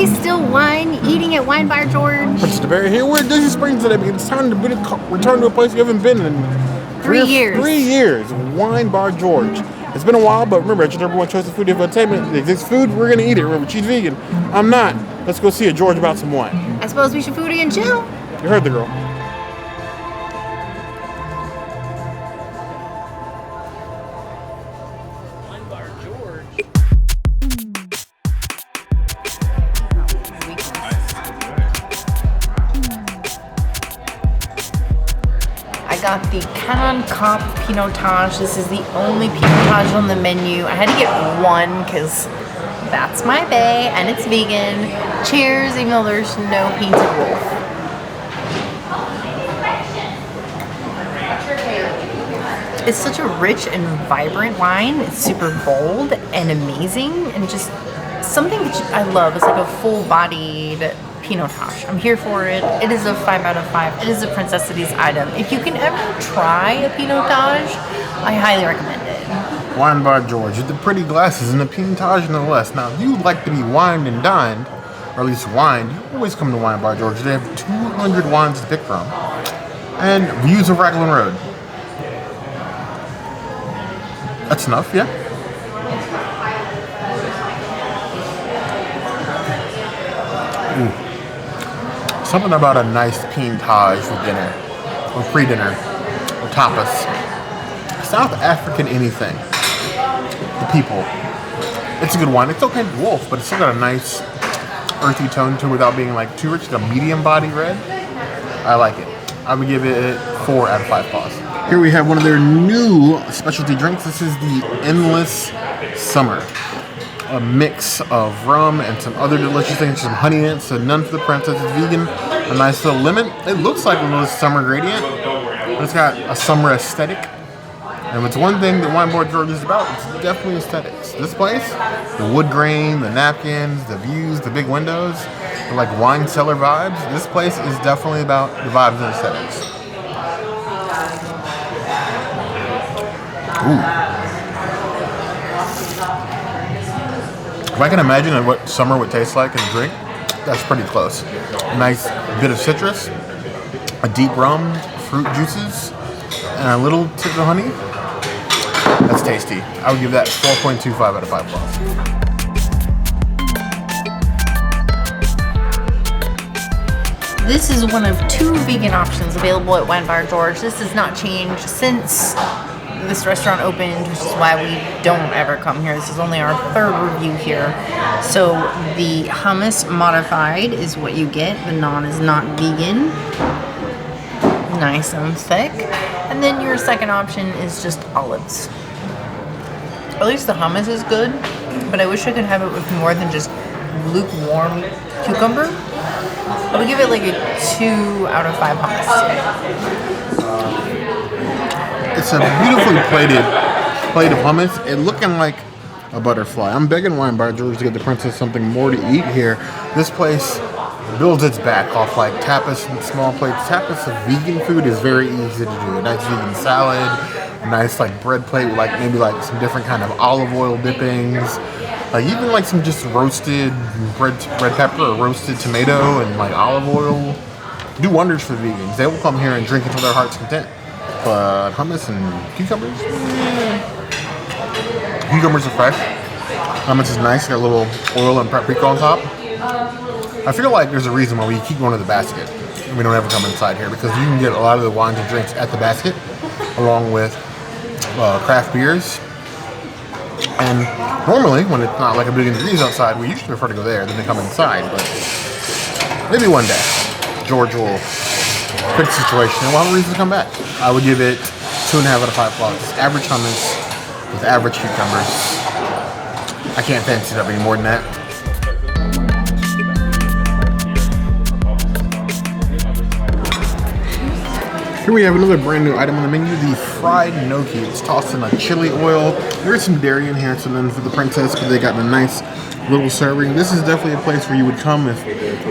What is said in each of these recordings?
we still wine eating at Wine Bar George? Princess DeBerry here. We're at Disney Springs today because it's time to return to a place we haven't been in 3 years. 3 years. Wine Bar George. It's been a while, but remember, it's your number one choice of food entertainment. It exists food, we're gonna eat it. Remember, she's vegan. I'm not. Let's go see a George about some wine. I suppose we should foodie and chill. You heard the girl. Wine Bar George. I got the Canon Cop Pinotage. This is the only Pinotage on the menu. I had to get one because that's my bae and it's vegan. Cheers, even though there's no painted wolf. It's such a rich and vibrant wine. It's super bold and amazing and just something that I love. It's like a full-bodied Pinotage. I'm here for it. It is a 5 out of 5. It is a Princess Cities item. If you can ever try a Pinotage, I highly recommend it. Wine Bar George with the pretty glasses and the Pinotage no less. Now, if you like to be wined and dined, or at least wined, you always come to Wine Bar George. They have 200 wines to pick from. And views of Raglan Road. That's enough, yeah? Ooh. Something about a nice Pinotage for dinner, or pre-dinner, or tapas. South African anything. The people. It's a good wine. It's okay with wolf, but it's still got a nice earthy tone to it without being like too rich. It's a medium body red. I like it. I would give it 4 out of 5 paws. Here we have one of their new specialty drinks. This is the Endless Summer. A mix of rum and some other delicious things, some honey in it, so none for the princess, it's vegan. A nice little lemon. It looks like a little summer gradient, but it's got a summer aesthetic. And if it's one thing that Wine Bar George is about, it's definitely aesthetics. This place, the wood grain, the napkins, the views, the big windows, the like wine cellar vibes. This place is definitely about the vibes and aesthetics. Ooh. If I can imagine what summer would taste like in a drink, that's pretty close. A nice bit of citrus, a deep rum, fruit juices, and a little tip of honey. That's tasty. I would give that 4.25 out of 5 paws. This is one of 2 vegan options available at Wine Bar George. This has not changed since this restaurant opened, which is why we don't ever come here. This is only our 3rd review here. So the hummus modified is what you get. The naan is not vegan. Nice and thick. And then your second option is just olives. At least the hummus is good, but I wish I could have it with more than just lukewarm cucumber. I would give it like a 2 out of 5 hummus. It's a beautifully plated plate of hummus. It looking like a butterfly. I'm begging Wine Bar George to get the princess something more to eat here. This place builds its back off like tapas and small plates. Tapas of vegan food is very easy to do. A nice vegan salad, a nice like bread plate with like maybe like some different kind of olive oil dippings. Like even like some just roasted red pepper or roasted tomato and like olive oil. Do wonders for the vegans. They will come here and drink until their heart's content. But hummus and cucumbers? Cucumbers are fresh. Hummus is nice. Got a little oil and paprika on top. I feel like there's a reason why we keep going to the basket and we don't ever come inside here, because you can get a lot of the wines and drinks at the basket along with craft beers. And normally, when it's not like 1 billion degrees outside, we usually prefer to go there than to come inside. But maybe one day, George will fix the situation and we'll have a reason to come back. I would give it 2.5 out of 5 paws. Average hummus with average cucumbers. I can't fancy it up any more than that. Here we have another brand new item on the menu, the fried gnocchi. It's tossed in a chili oil. There's some dairy in here, so then for the princess, but they got a nice little serving. This is definitely a place where you would come if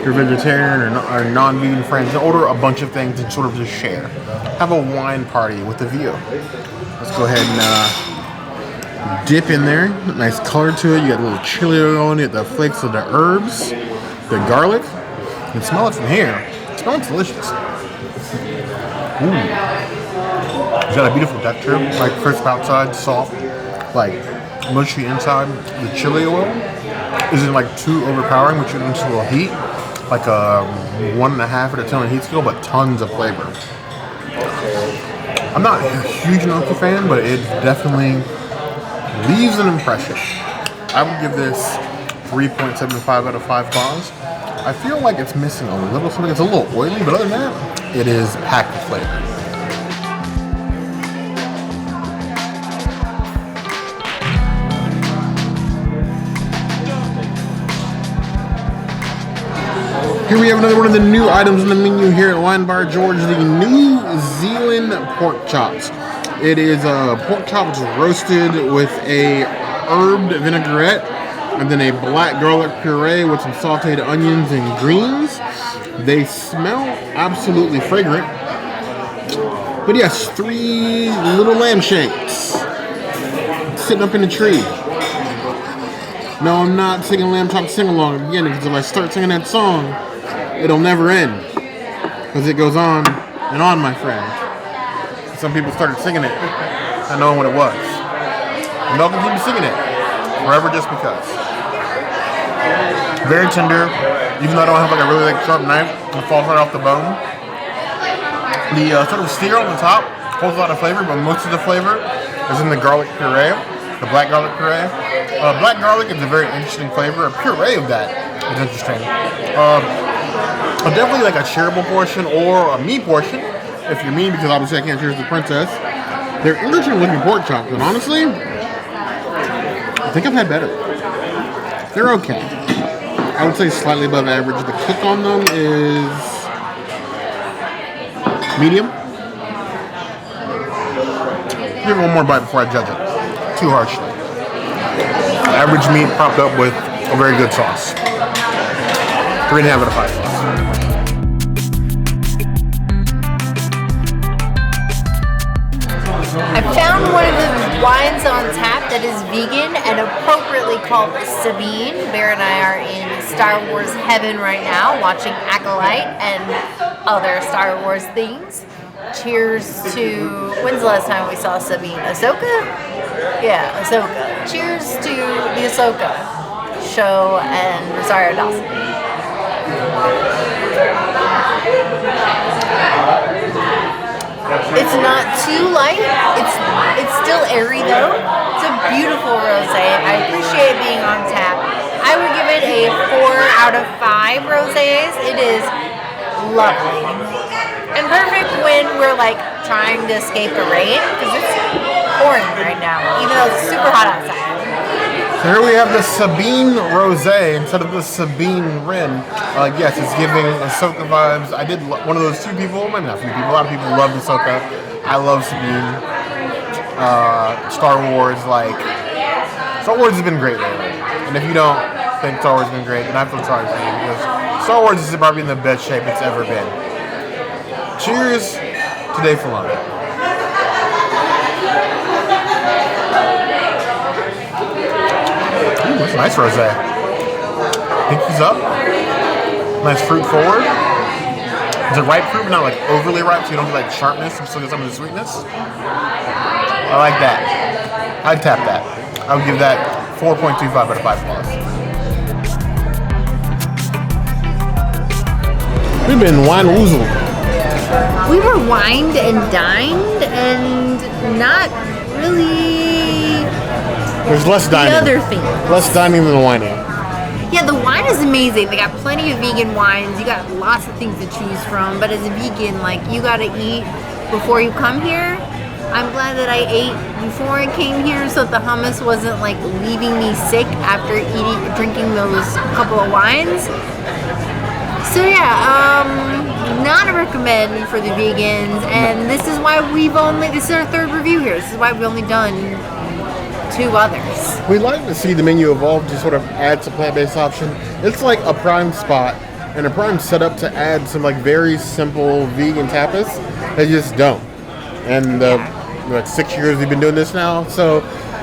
you're vegetarian or non-vegan friends and order a bunch of things and sort of just share. Have a wine party with a view. Let's go ahead and dip in there. Nice color to it. You got a little chili oil on it, the flakes of the herbs. The garlic, you can smell it from here. It smells delicious. Ooh. It's got a beautiful texture, like crisp outside, soft, like mushy inside. The chili oil isn't like too overpowering, which is a little heat, like a 1.5 out of 10 on the heat scale, but tons of flavor. I'm not a huge gnocchi fan, but it definitely leaves an impression. I would give this 3.75 out of 5 bars. I feel like it's missing a little something. It's a little oily, but other than that, it is packed with flavor. Here we have another one of the new items on the menu here at Wine Bar George, the New Zealand pork chops. It is pork chops roasted with a herbed vinaigrette and then a black garlic puree with some sauteed onions and greens. They smell absolutely fragrant. But yes, 3 little lamb shanks sitting up in a tree. No, I'm not singing Lamb Chop Sing-Along at the beginning, because if I start singing that song, it'll never end. Because it goes on and on, my friend. Some people started singing it, not knowing what it was. And they'll continue singing it forever just because. Very tender, even though I don't have like a really sharp knife, it falls right off the bone. The sort of sear on the top holds a lot of flavor, but most of the flavor is in the garlic puree, the black garlic puree. Black garlic is a very interesting flavor. A puree of that is interesting. Definitely like a shareable portion or a me portion, if you're me, because obviously I can't share the princess. They're interesting looking pork chops, and honestly, I think I've had better. They're okay. I would say slightly above average. The cook on them is medium. Give it one more bite before I judge it too harshly. Average meat propped up with a very good sauce. 3.5 out of 5 sauce. I found one of the wines on tap that is vegan and appropriately called Sabine. Bear and I are in Star Wars heaven right now, watching Acolyte and other Star Wars things. Cheers to, when's the last time we saw Sabine? Ahsoka? Yeah, Ahsoka. Cheers to the Ahsoka show and Rosario Dawson. It's not too light. It's still airy though. It's a beautiful rosé. I appreciate being on tap. I would give it a 4 out of 5 rosés. It is lovely and perfect when we're like trying to escape the rain, because it's pouring right now, even though it's super hot outside. So here we have the Sabine Rosé instead of the Sabine Rin. Yes, it's giving Ahsoka vibes. I did one of those few people, maybe not few people, a lot of people love Ahsoka. I love Sabine. Star Wars has been great lately. And if you don't think Star Wars has been great, then I feel sorry for you, because Star Wars is probably in the best shape it's ever been. Cheers to Dave Filoni. Ooh, that's a nice rosé. Pinkies up. Nice fruit forward. It's a ripe fruit, but not like overly ripe, so you don't get like sharpness and still get some of the sweetness. I like that. I'd tap that. I would give that 4.25 out of 5 plus. We've been wine-woozled. We were wined and dined and not really There's less dining. the other thing. Less dining than whining. Yeah, the wine is amazing. They got plenty of vegan wines. You got lots of things to choose from. But as a vegan, like, you gotta eat before you come here. I'm glad that I ate before I came here, so that the hummus wasn't like leaving me sick after drinking those couple of wines. So yeah, not a recommend for the vegans, and this is why this is our 3rd review here. This is why we've only done 2 others. We like to see the menu evolve to sort of add some plant-based option. It's like a prime spot and a prime setup to add some like very simple vegan tapas. They just don't. And like 6 years we've been doing this now, so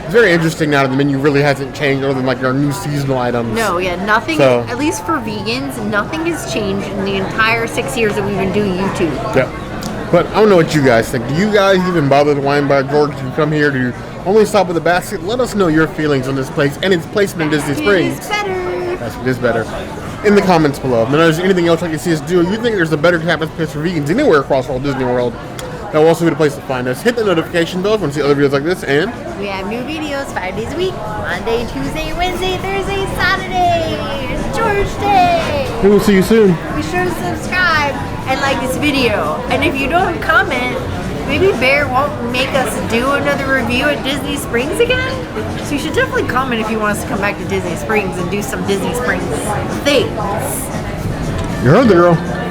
It's very interesting now that the menu really hasn't changed other than like our new seasonal items. No, yeah, nothing, So- at least for vegans, nothing has changed in the entire 6 years that we've been doing YouTube. Yeah. But I don't know what you guys think. Do you guys even bother the Wine Bar George to come here to only stop with a basket? Let us know your feelings on this place and its placement in Disney Springs. It's better. That's what is better. In the comments below. If there's anything else like you see us do, you think there's a better tapas place for vegans anywhere across Walt Disney World, that will also be the place to find us. Hit the notification bell if you want to see other videos like this, and We have new videos 5 days a week. Monday, Tuesday, Wednesday, Thursday, Saturday. It's George Day. we will see you soon. Be sure to subscribe and like this video. And if you don't comment, maybe Bear won't make us do another review at Disney Springs again. So you should definitely comment if you want us to come back to Disney Springs and do some Disney Springs things. You heard the girl.